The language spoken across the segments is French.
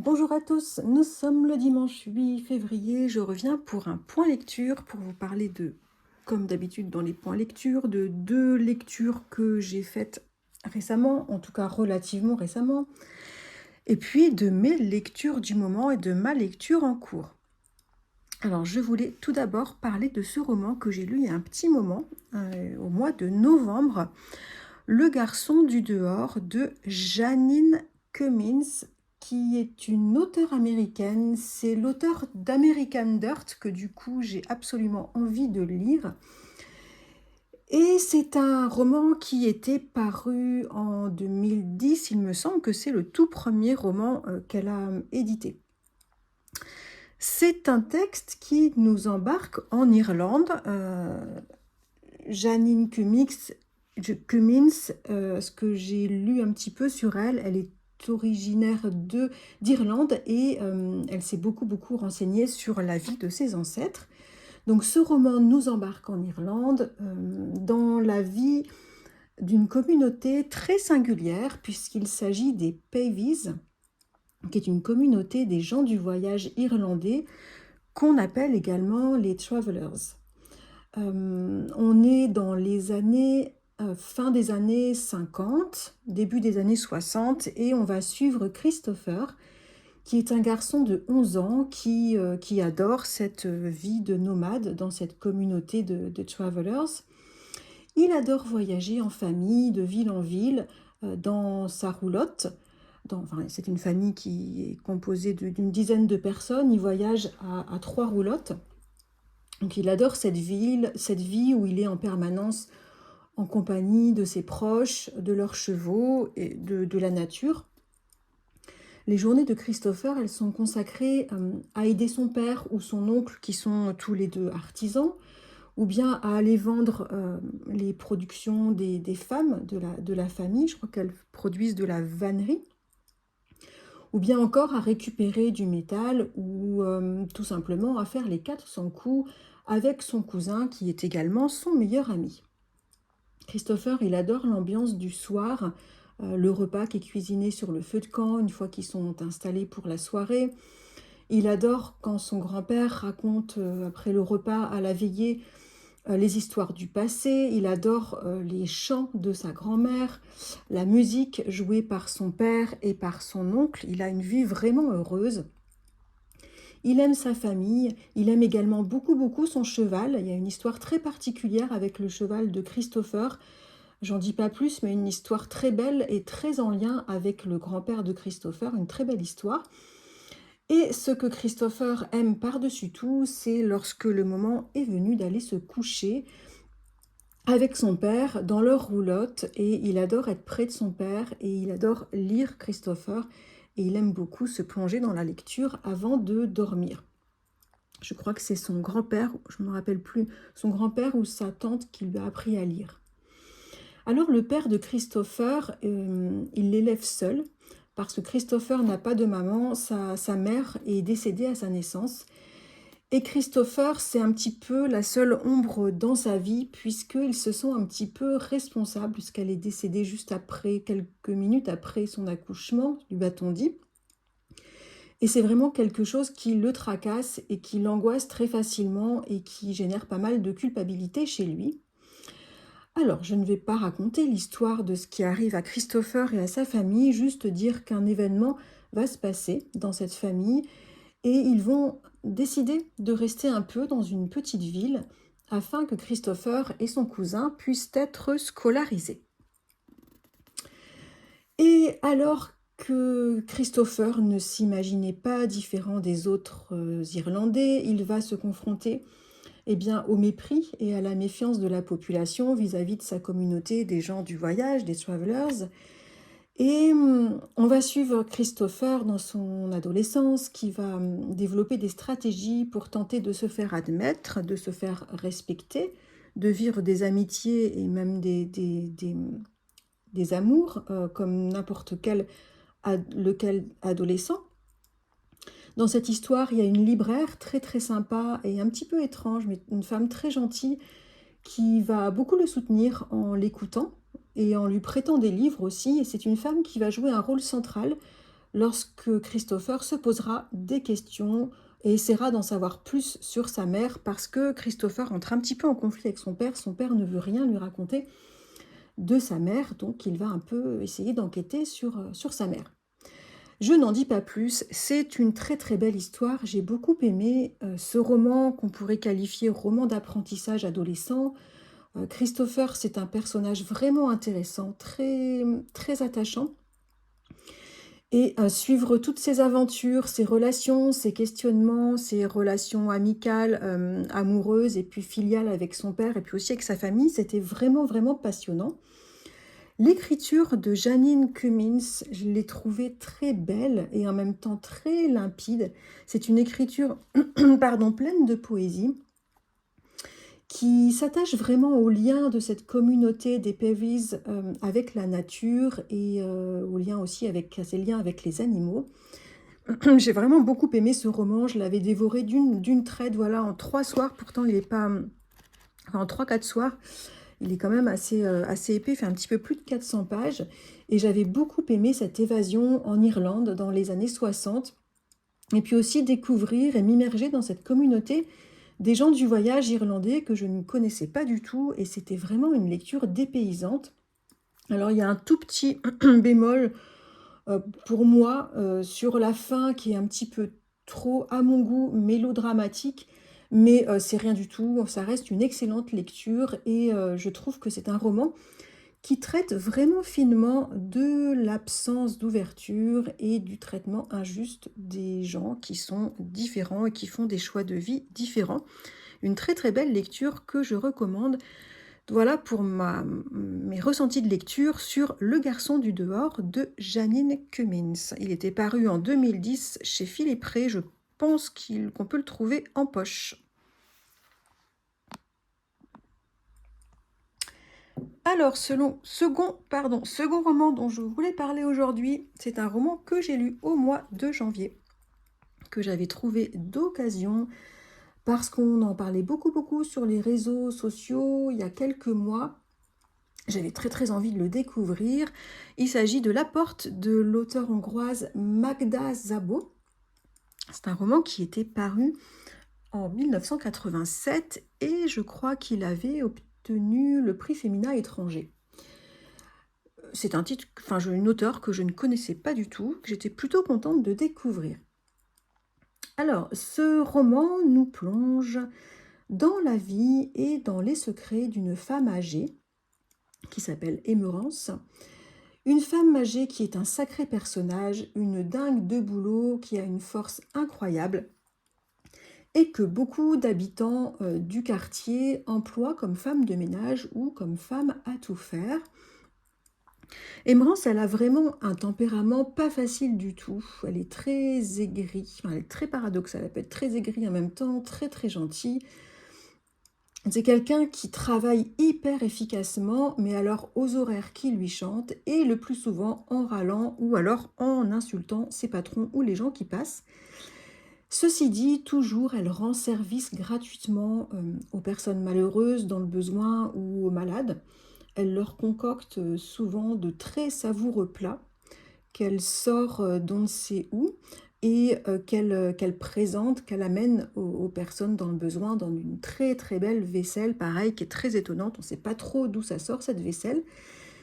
Bonjour à tous, nous sommes le dimanche 8 février. Je reviens pour un point lecture pour vous parler comme d'habitude dans les points lecture, de deux lectures que j'ai faites récemment, en tout cas relativement récemment, et puis de mes lectures du moment et de ma lecture en cours. Alors, je voulais tout d'abord parler de ce roman que j'ai lu il y a un petit moment, au mois de novembre, Le garçon du dehors de Janine Cummins, qui est une auteure américaine. C'est l'auteur d'American Dirt que du coup j'ai absolument envie de lire. Et c'est un roman qui était paru en 2010. Il me semble que c'est le tout premier roman qu'elle a édité. C'est un texte qui nous embarque en Irlande. Janine Cummins, ce que j'ai lu un petit peu sur elle, elle est originaire d'Irlande et elle s'est beaucoup renseignée sur la vie de ses ancêtres. Donc ce roman nous embarque en Irlande dans la vie d'une communauté très singulière puisqu'il s'agit des Pavies, qui est une communauté des gens du voyage irlandais qu'on appelle également les Travelers. On est dans les années, fin des années 50, début des années 60, et on va suivre Christopher, qui est un garçon de 11 ans qui adore cette vie de nomade dans cette communauté de travelers. Il adore voyager en famille, de ville en ville, dans sa roulotte. C'est une famille qui est composée d'une dizaine de personnes. Il voyage à trois roulottes. Donc il adore cette vie où il est en permanence en compagnie de ses proches, de leurs chevaux et de la nature. Les journées de Christopher, elles sont consacrées à aider son père ou son oncle, qui sont tous les deux artisans, ou bien à aller vendre les productions des femmes de la famille. Je crois qu'elles produisent de la vannerie. Ou bien encore à récupérer du métal ou tout simplement à faire les 400 coups avec son cousin qui est également son meilleur ami. Christopher, il adore l'ambiance du soir, le repas qui est cuisiné sur le feu de camp une fois qu'ils sont installés pour la soirée. Il adore quand son grand-père raconte après le repas à la veillée les histoires du passé. Il adore les chants de sa grand-mère, la musique jouée par son père et par son oncle. Il a une vie vraiment heureuse. Il aime sa famille, il aime également beaucoup son cheval. Il y a une histoire très particulière avec le cheval de Christopher. J'en dis pas plus, mais une histoire très belle et très en lien avec le grand-père de Christopher, une très belle histoire. Et ce que Christopher aime par-dessus tout, c'est lorsque le moment est venu d'aller se coucher avec son père dans leur roulotte. Et il adore être près de son père et il adore lire Christopher. Et il aime beaucoup se plonger dans la lecture avant de dormir. Je crois que c'est son grand-père, je ne me rappelle plus, son grand-père ou sa tante qui lui a appris à lire. Alors le père de Christopher, il l'élève seul, parce que Christopher n'a pas de maman, sa mère est décédée à sa naissance. Et Christopher, c'est un petit peu la seule ombre dans sa vie, puisqu'il se sent un petit peu responsable, puisqu'elle est décédée juste après, quelques minutes après son accouchement, lui a-t-on dit. Et c'est vraiment quelque chose qui le tracasse et qui l'angoisse très facilement et qui génère pas mal de culpabilité chez lui. Alors, je ne vais pas raconter l'histoire de ce qui arrive à Christopher et à sa famille, juste dire qu'un événement va se passer dans cette famille et ils vont décider de rester un peu dans une petite ville afin que Christopher et son cousin puissent être scolarisés. Et alors que Christopher ne s'imaginait pas différent des autres Irlandais, il va se confronter au mépris et à la méfiance de la population vis-à-vis de sa communauté des gens du voyage, des travelers. Et on va suivre Christopher dans son adolescence qui va développer des stratégies pour tenter de se faire admettre, de se faire respecter, de vivre des amitiés et même des amours comme n'importe quel adolescent. Dans cette histoire, il y a une libraire très sympa et un petit peu étrange, mais une femme très gentille qui va beaucoup le soutenir en l'écoutant et en lui prêtant des livres aussi. Et c'est une femme qui va jouer un rôle central lorsque Christopher se posera des questions et essaiera d'en savoir plus sur sa mère parce que Christopher entre un petit peu en conflit avec son père. Son père ne veut rien lui raconter de sa mère, donc il va un peu essayer d'enquêter sur sa mère. Je n'en dis pas plus, c'est une très très belle histoire. J'ai beaucoup aimé ce roman qu'on pourrait qualifier roman d'apprentissage adolescent. Christopher, c'est un personnage vraiment intéressant, très, très attachant. Et suivre toutes ses aventures, ses relations, ses questionnements, ses relations amicales, amoureuses et puis filiales avec son père et puis aussi avec sa famille, c'était vraiment, vraiment passionnant. L'écriture de Janine Cummins, je l'ai trouvée très belle et en même temps très limpide. C'est une écriture pardon, pleine de poésie qui s'attache vraiment au lien de cette communauté des Peavies avec la nature et au lien aussi avec ses liens avec les animaux. J'ai vraiment beaucoup aimé ce roman, je l'avais dévoré d'une traite, voilà, en 3 soirs, pourtant il n'est pas... enfin, en 3-4 soirs, il est quand même assez épais, il fait un petit peu plus de 400 pages, et j'avais beaucoup aimé cette évasion en Irlande dans les années 60, et puis aussi découvrir et m'immerger dans cette communauté des gens du voyage irlandais que je ne connaissais pas du tout, et c'était vraiment une lecture dépaysante. Alors il y a un tout petit bémol pour moi sur la fin qui est un petit peu trop, à mon goût, mélodramatique, mais c'est rien du tout, ça reste une excellente lecture et je trouve que c'est un roman qui traite vraiment finement de l'absence d'ouverture et du traitement injuste des gens qui sont différents et qui font des choix de vie différents. Une très très belle lecture que je recommande. Voilà pour mes ressentis de lecture sur Le garçon du dehors de Janine Cummins. Il était paru en 2010 chez Philippe Ray. Je pense qu'on peut le trouver en poche. Alors, second roman dont je voulais parler aujourd'hui, c'est un roman que j'ai lu au mois de janvier, que j'avais trouvé d'occasion, parce qu'on en parlait beaucoup, beaucoup sur les réseaux sociaux il y a quelques mois. J'avais très, très envie de le découvrir. Il s'agit de La Porte de l'auteure hongroise Magda Szabó. C'est un roman qui était paru en 1987 et je crois qu'il avait obtenu le prix Féminin étranger. C'est un titre, enfin, une auteure que je ne connaissais pas du tout, que j'étais plutôt contente de découvrir. Alors, ce roman nous plonge dans la vie et dans les secrets d'une femme âgée qui s'appelle Émerance. Une femme âgée qui est un sacré personnage, une dingue de boulot qui a une force incroyable et que beaucoup d'habitants du quartier emploient comme femme de ménage ou comme femme à tout faire. Émerance, elle a vraiment un tempérament pas facile du tout. Elle est très aigrie, enfin, elle est très paradoxale, elle peut être très aigrie en même temps, très très gentille. C'est quelqu'un qui travaille hyper efficacement, mais alors aux horaires qui lui chantent, et le plus souvent en râlant ou alors en insultant ses patrons ou les gens qui passent. Ceci dit, toujours, elle rend service gratuitement aux personnes malheureuses dans le besoin ou aux malades. Elle leur concocte souvent de très savoureux plats qu'elle sort d'on ne sait où et qu'elle présente, qu'elle amène aux personnes dans le besoin dans une très très belle vaisselle, pareil, qui est très étonnante. On ne sait pas trop d'où ça sort cette vaisselle.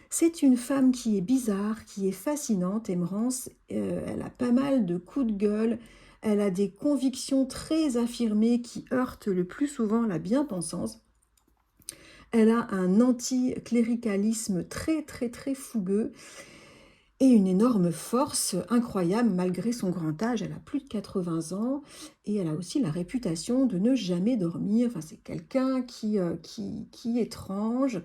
C'est une femme qui est bizarre, qui est fascinante, Émerance. Elle a pas mal de coups de gueule. Elle a des convictions très affirmées qui heurtent le plus souvent la bien-pensance. Elle a un anticléricalisme très très très fougueux et une énorme force incroyable malgré son grand âge. Elle a plus de 80 ans et elle a aussi la réputation de ne jamais dormir. Enfin, c'est quelqu'un qui est étrange,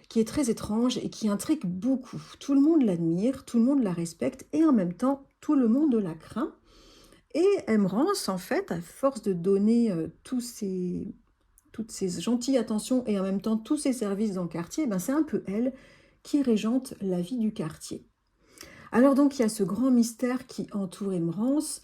qui est très étrange et qui intrigue beaucoup. Tout le monde l'admire, tout le monde la respecte et en même temps, tout le monde la craint. Et Emrance, en fait, à force de donner toutes ces gentilles attentions et en même temps tous ces services dans le quartier, ben c'est un peu elle qui régente la vie du quartier. Alors donc il y a ce grand mystère qui entoure Émerance,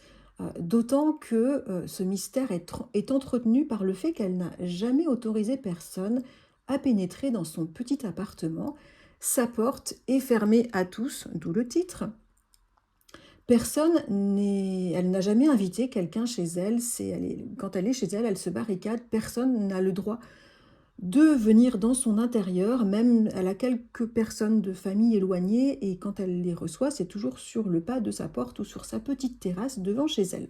d'autant que ce mystère est entretenu par le fait qu'elle n'a jamais autorisé personne à pénétrer dans son petit appartement. Sa porte est fermée à tous, d'où le titre. Elle n'a jamais invité quelqu'un chez elle. Quand elle est chez elle, elle se barricade. Personne n'a le droit de venir dans son intérieur. Même elle a quelques personnes de famille éloignées et quand elle les reçoit, c'est toujours sur le pas de sa porte ou sur sa petite terrasse devant chez elle.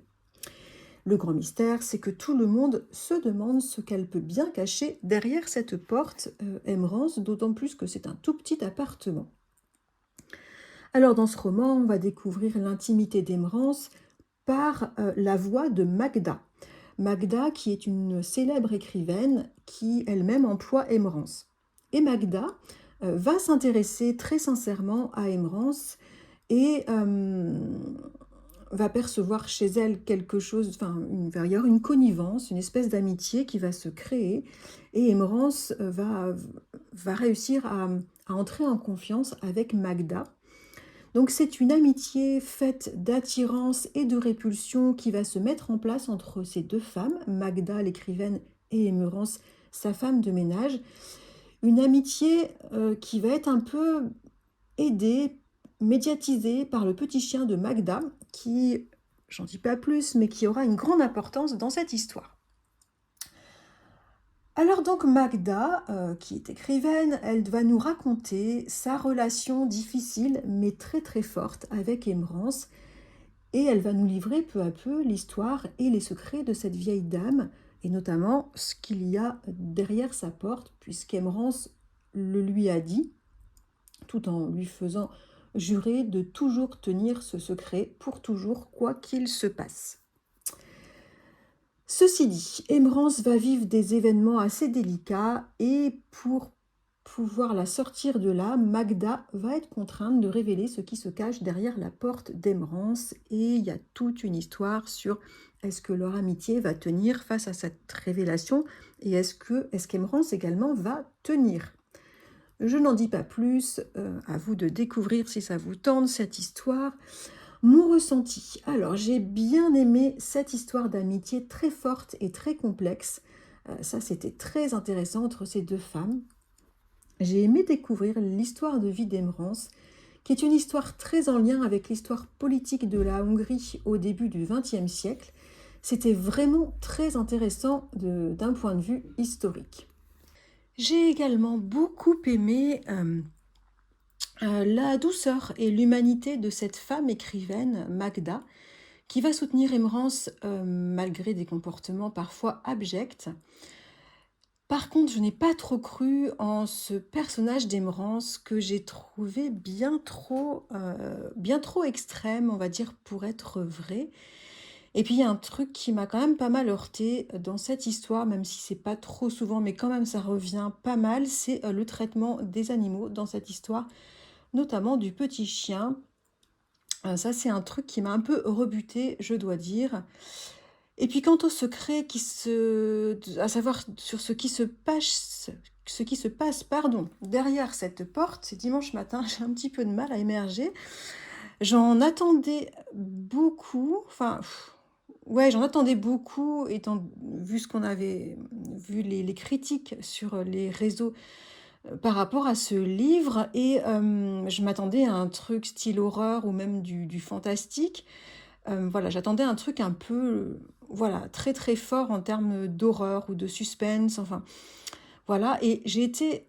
Le grand mystère, c'est que tout le monde se demande ce qu'elle peut bien cacher derrière cette porte, Emerence, d'autant plus que c'est un tout petit appartement. Alors dans ce roman, on va découvrir l'intimité d'Emerence par la voix de Magda. Magda qui est une célèbre écrivaine qui elle-même emploie Emerence. Et Magda va s'intéresser très sincèrement à Emerence et va percevoir chez elle quelque chose, enfin, il va y avoir une connivence, une espèce d'amitié qui va se créer et Emerence va réussir à entrer en confiance avec Magda. Donc c'est une amitié faite d'attirance et de répulsion qui va se mettre en place entre ces deux femmes, Magda l'écrivaine et Emerence, sa femme de ménage. Une amitié qui va être un peu aidée, médiatisée par le petit chien de Magda, qui, j'en dis pas plus, mais qui aura une grande importance dans cette histoire. Alors donc Magda, qui est écrivaine, elle va nous raconter sa relation difficile mais très très forte avec Emerence et elle va nous livrer peu à peu l'histoire et les secrets de cette vieille dame et notamment ce qu'il y a derrière sa porte puisqu'Emerence le lui a dit tout en lui faisant jurer de toujours tenir ce secret pour toujours quoi qu'il se passe. Ceci dit, Emerence va vivre des événements assez délicats et pour pouvoir la sortir de là, Magda va être contrainte de révéler ce qui se cache derrière la porte d'Emerence et il y a toute une histoire sur est-ce que leur amitié va tenir face à cette révélation et est-ce qu'Emerence également va tenir. Je n'en dis pas plus, à vous de découvrir si ça vous tente cette histoire. Mon ressenti. Alors, j'ai bien aimé cette histoire d'amitié très forte et très complexe. Ça, c'était très intéressant entre ces deux femmes. J'ai aimé découvrir l'histoire de vie d'Emerence, qui est une histoire très en lien avec l'histoire politique de la Hongrie au début du XXe siècle. C'était vraiment très intéressant d'un point de vue historique. J'ai également beaucoup aimé la douceur et l'humanité de cette femme écrivaine, Magda, qui va soutenir Emerence malgré des comportements parfois abjects. Par contre, je n'ai pas trop cru en ce personnage d'Emerence que j'ai trouvé bien trop extrême, on va dire, pour être vrai. Et puis il y a un truc qui m'a quand même pas mal heurté dans cette histoire, même si c'est pas trop souvent, mais quand même ça revient pas mal, c'est le traitement des animaux dans cette histoire, notamment du petit chien. Ça, c'est un truc qui m'a un peu rebuté, je dois dire. Et puis quant au secret à savoir sur ce qui se passe, derrière cette porte, c'est dimanche matin, j'ai un petit peu de mal à émerger. J'en attendais beaucoup, j'en attendais beaucoup, vu ce qu'on avait vu les critiques sur les réseaux par rapport à ce livre, et je m'attendais à un truc style horreur ou même du fantastique. Voilà, j'attendais un truc un peu, très très fort en termes d'horreur ou de suspense, enfin, voilà. Et j'ai été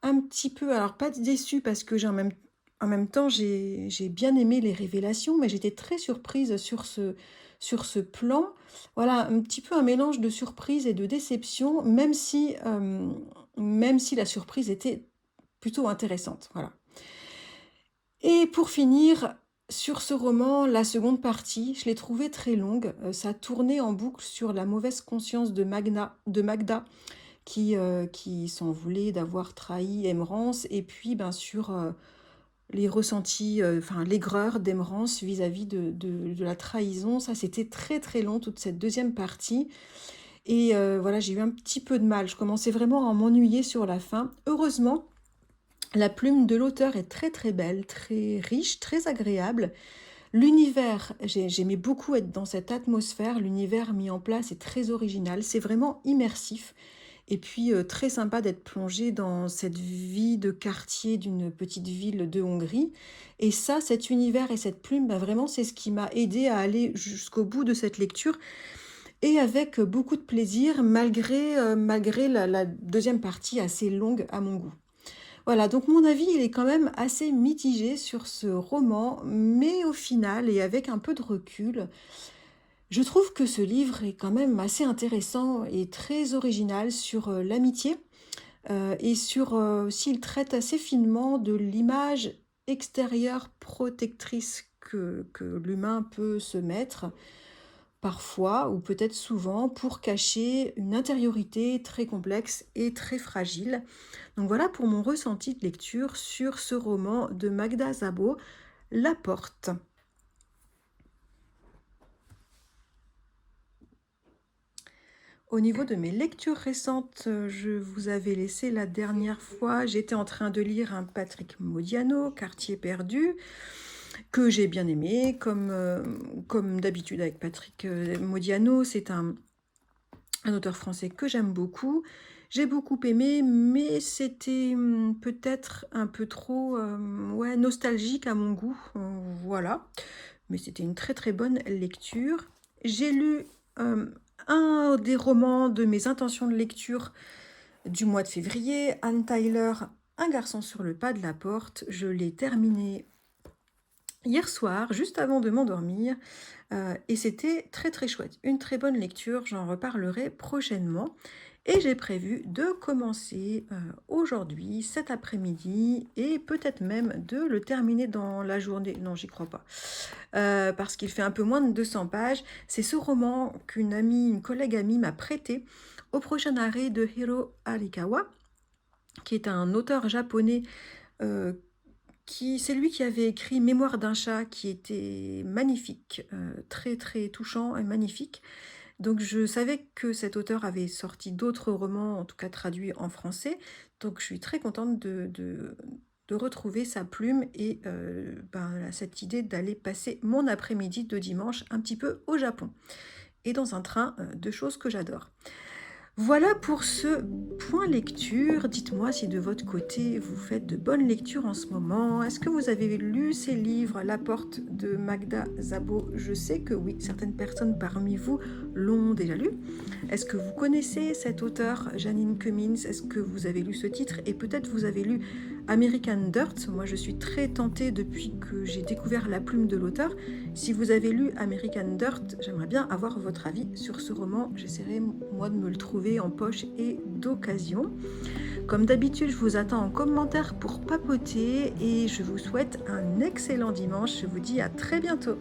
un petit peu, alors pas déçue parce que en même temps, j'ai bien aimé les révélations, mais j'étais très surprise sur ce plan. Voilà, un petit peu un mélange de surprise et de déception, même si la surprise était plutôt intéressante. Voilà. Et pour finir, sur ce roman, la seconde partie, je l'ai trouvée très longue. Ça tournait en boucle sur la mauvaise conscience de Magda qui s'en voulait d'avoir trahi Emerence, et puis sur les ressentis, l'aigreur d'Emerence vis-à-vis de la trahison. Ça, c'était très très long, toute cette deuxième partie. Et j'ai eu un petit peu de mal. Je commençais vraiment à m'ennuyer sur la fin. Heureusement, la plume de l'auteur est très très belle, très riche, très agréable. L'univers, j'aimais beaucoup être dans cette atmosphère. L'univers mis en place est très original. C'est vraiment immersif. Et puis, très sympa d'être plongé dans cette vie de quartier d'une petite ville de Hongrie et ça, cet univers et cette plume, bah, vraiment, c'est ce qui m'a aidé à aller jusqu'au bout de cette lecture et avec, beaucoup de plaisir malgré la 2e partie assez longue à mon goût. Voilà, donc mon avis, il est quand même assez mitigé sur ce roman, mais au final et avec un peu de recul, je trouve que ce livre est quand même assez intéressant et très original sur, l'amitié, et sur, aussi il traite assez finement de l'image extérieure protectrice que l'humain peut se mettre, parfois ou peut-être souvent, pour cacher une intériorité très complexe et très fragile. Donc voilà pour mon ressenti de lecture sur ce roman de Magda Szabo, La Porte. Au niveau de mes lectures récentes, je vous avais laissé la dernière fois, j'étais en train de lire un Patrick Modiano, Quartier perdu, que j'ai bien aimé. Comme d'habitude avec Patrick Modiano, c'est un auteur français que j'aime beaucoup. J'ai beaucoup aimé, mais c'était peut-être un peu trop ouais, nostalgique à mon goût. Voilà. Mais c'était une très très bonne lecture. J'ai lu un des romans de mes intentions de lecture du mois de février, Anne Tyler, Un garçon sur le pas de la porte. Je l'ai terminé hier soir, juste avant de m'endormir, et c'était très très chouette. Une très bonne lecture, j'en reparlerai prochainement. Et j'ai prévu de commencer aujourd'hui, cet après-midi, et peut-être même de le terminer dans la journée. Non, j'y crois pas. Parce qu'il fait un peu moins de 200 pages. C'est ce roman qu'une amie, une collègue amie m'a prêté au prochain arrêt de Hiro Arikawa, qui est un auteur japonais euh, c'est lui qui avait écrit Mémoire d'un chat, qui était magnifique, très très touchant et magnifique. Donc je savais que cet auteur avait sorti d'autres romans, en tout cas traduits en français. Donc je suis très contente de retrouver sa plume et cette idée d'aller passer mon après-midi de dimanche un petit peu au Japon. Et dans un train de choses que j'adore. Voilà pour ce point lecture. Dites-moi si de votre côté vous faites de bonnes lectures en ce moment. Est-ce que vous avez lu ces livres, La Porte de Magda Szabo? Je sais que oui, certaines personnes parmi vous l'ont déjà lu. Est-ce que vous connaissez cet auteur, Janine Cummins? Est-ce que vous avez lu ce titre? Et peut-être vous avez lu American Dirt. Moi, je suis très tentée depuis que j'ai découvert la plume de l'auteur. Si vous avez lu American Dirt, j'aimerais bien avoir votre avis sur ce roman. J'essaierai, moi, de me le trouver en poche et d'occasion. Comme d'habitude, je vous attends en commentaire pour papoter et je vous souhaite un excellent dimanche. Je vous dis à très bientôt.